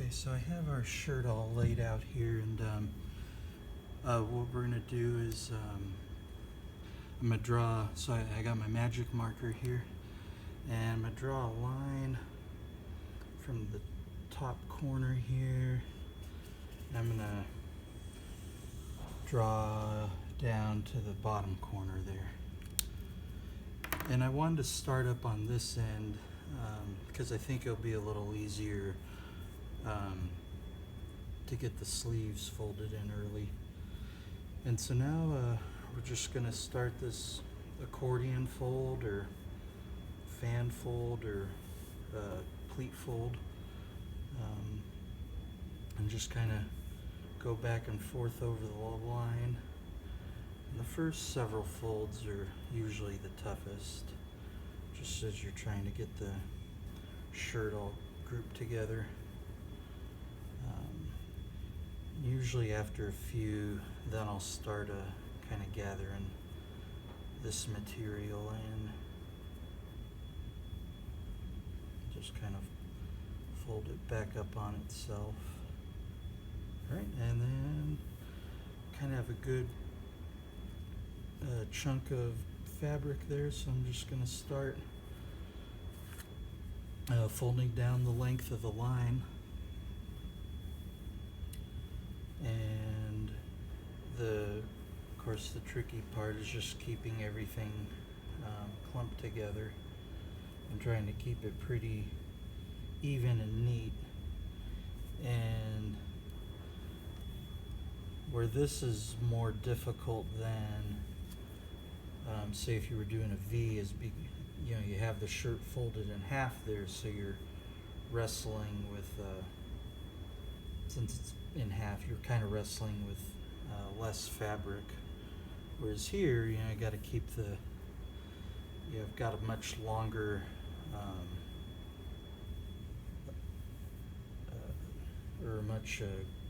Okay, so I have our shirt all laid out here, and what we're gonna do is I'm gonna draw. So I got my magic marker here, and I'm gonna draw a line from the top corner here, and I'm gonna draw down to the bottom corner there. And I wanted to start up on this end because I think it'll be a little easier to get the sleeves folded in early. And so now we're just going to start this accordion fold or fan fold or pleat fold, and just kind of go back and forth over the line. And the first several folds are usually the toughest, just as you're trying to get the shirt all grouped together. Usually after a few, then I'll start kind of gathering this material in. Just kind of fold it back up on itself. All right, and then kind of have a good chunk of fabric there, so I'm just going to start folding down the length of the line. And of course, the tricky part is just keeping everything clumped together and trying to keep it pretty even and neat. And where this is more difficult than, say, if you were doing a V, is you have the shirt folded in half there, so you're wrestling with, since it's in half, you're kind of wrestling with less fabric. Whereas here, you got to keep you've got a much longer or a much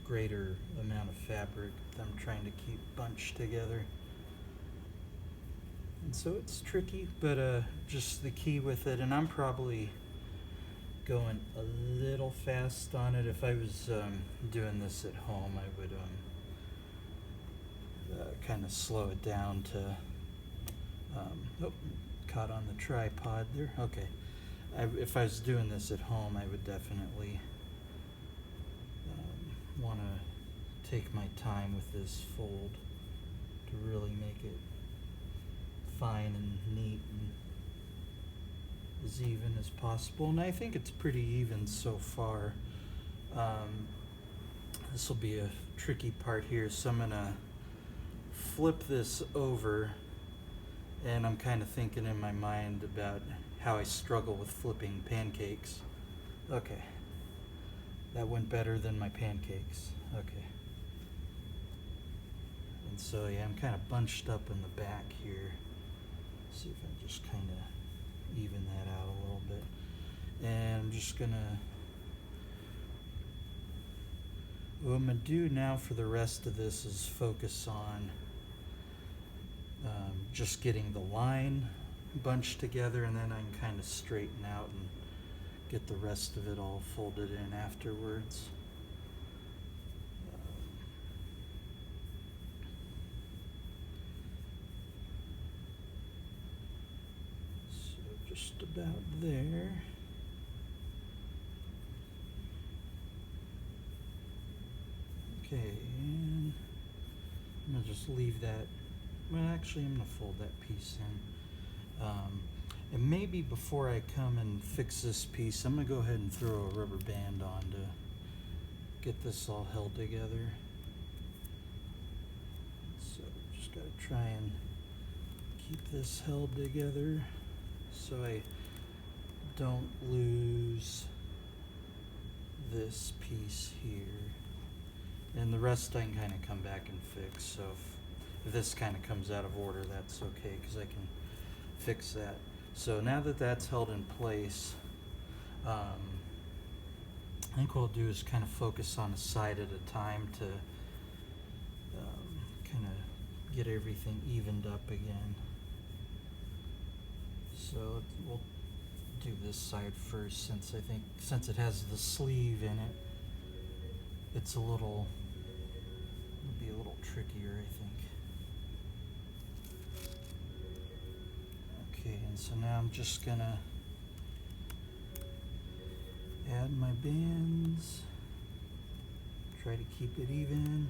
greater amount of fabric that I'm trying to keep bunched together. And so it's tricky, but just the key with it, and I'm probably going a little fast on it. If I was doing this at home, I would kind of slow it down to, caught on the tripod there. Okay. If I was doing this at home, I would definitely want to take my time with this fold to really make it fine and neat and as even as possible. And I think it's pretty even so far. This will be a tricky part here, so I'm gonna flip this over, and I'm kind of thinking in my mind about how I struggle with flipping pancakes. Okay, that went better than my pancakes. Okay. And so yeah, I'm kind of bunched up in the back here. See if I just kind of even that out a little bit. And I'm just gonna, what I'm gonna do now for the rest of this is focus on just getting the line bunched together, and then I can kind of straighten out and get the rest of it all folded in afterwards. So just about there. Okay, and I'm gonna just leave that. Well, actually, I'm gonna fold that piece in. And maybe before I come and fix this piece, I'm gonna go ahead and throw a rubber band on to get this all held together. So just gotta try and keep this held together so I don't lose this piece here. And the rest I can kind of come back and fix. So if this kind of comes out of order, that's okay, because I can fix that. So now that that's held in place, I think what I'll do is kind of focus on a side at a time to kind of get everything evened up again. So we'll do this side first, since it has the sleeve in it. it's it'll be a little trickier, I think. Okay, and so now I'm just gonna add my bands, try to keep it even.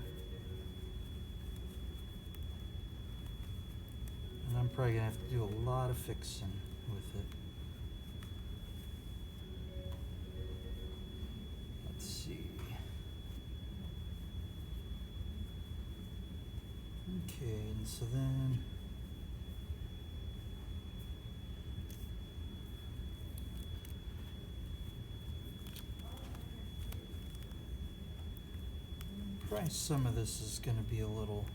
And I'm probably gonna have to do a lot of fixing with it. Let's see. Okay, and so then probably some of this is gonna be a little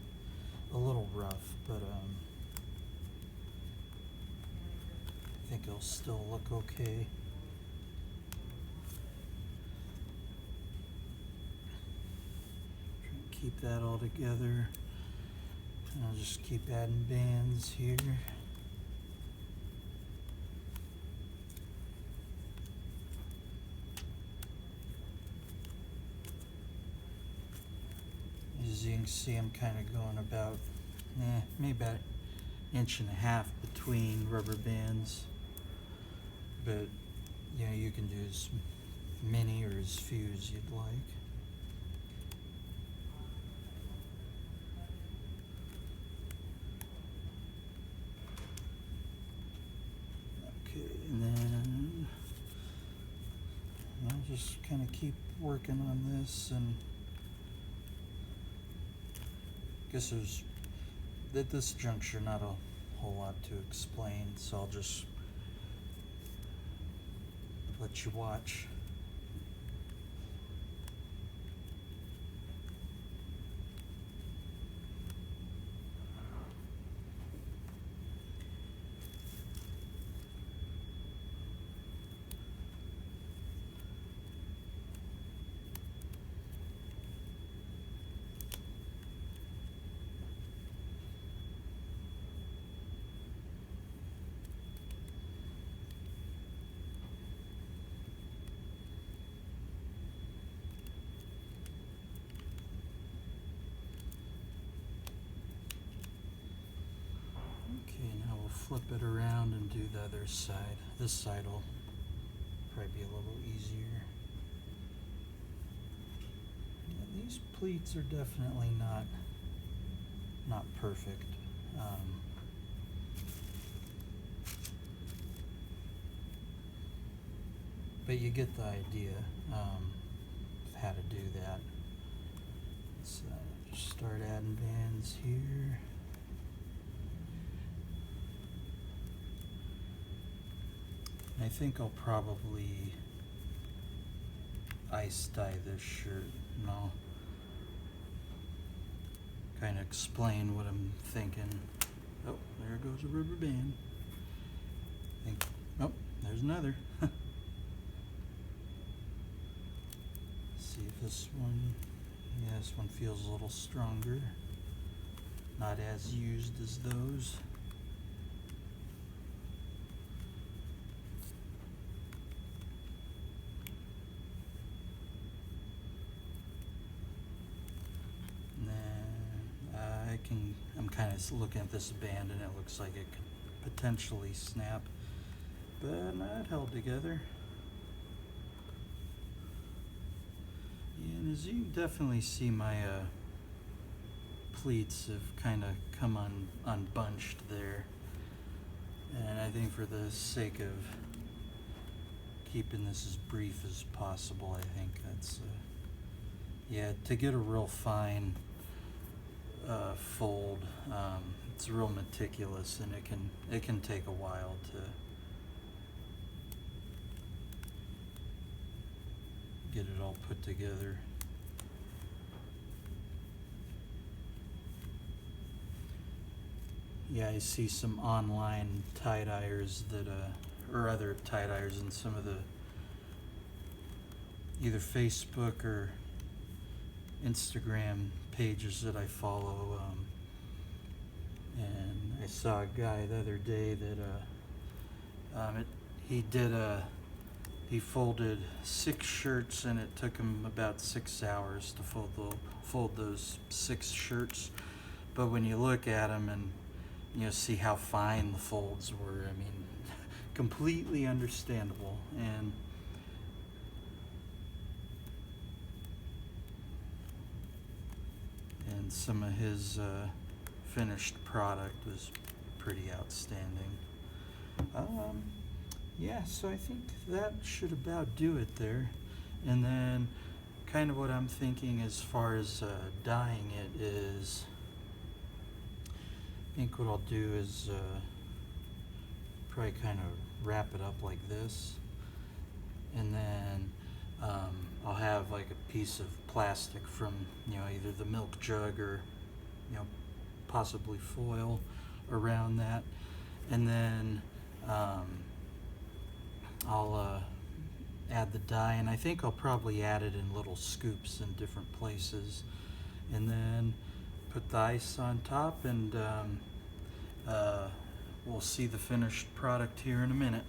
rough, but I think it'll still look okay. Try and keep that all together. And I'll just keep adding bands here. As you can see, I'm kind of going about, maybe about an inch and a half between rubber bands. But, you know, you can do as many or as few as you'd like. Okay, and then I'll just kind of keep working on this, and I guess there's, at this juncture, not a whole lot to explain, so I'll just let you watch. Okay, now we'll flip it around and do the other side. This side will probably be a little easier. Yeah, these pleats are definitely not perfect. But you get the idea of how to do that. So just start adding bands here. I think I'll probably ice dye this shirt, and I'll kind of explain what I'm thinking. Oh, there goes a rubber band. Oh, there's another. See if this one, yeah, this one feels a little stronger. Not as used as those. I'm kind of looking at this band and it looks like it could potentially snap, but not held together. And as you can definitely see, my pleats have kind of come unbunched there, and I think for the sake of keeping this as brief as possible, I think that's yeah, to get a real fine fold, it's real meticulous, and it can take a while to get it all put together. Yeah, I see some online tie-dyers that or other tie-dyers in some of the either Facebook or Instagram pages that I follow, and I saw a guy the other day that he did a he folded 6 shirts, and it took him about 6 hours to fold those 6 shirts. But when you look at them and see how fine the folds were, I mean, completely understandable. And some of his finished product was pretty outstanding. Yeah, so I think that should about do it there. And then kind of what I'm thinking as far as dyeing it is, I think what I'll do is probably kind of wrap it up like this, and then I'll have like a piece of plastic from either the milk jug or possibly foil around that, and then I'll add the dye, and I think I'll probably add it in little scoops in different places, and then put the ice on top, and we'll see the finished product here in a minute.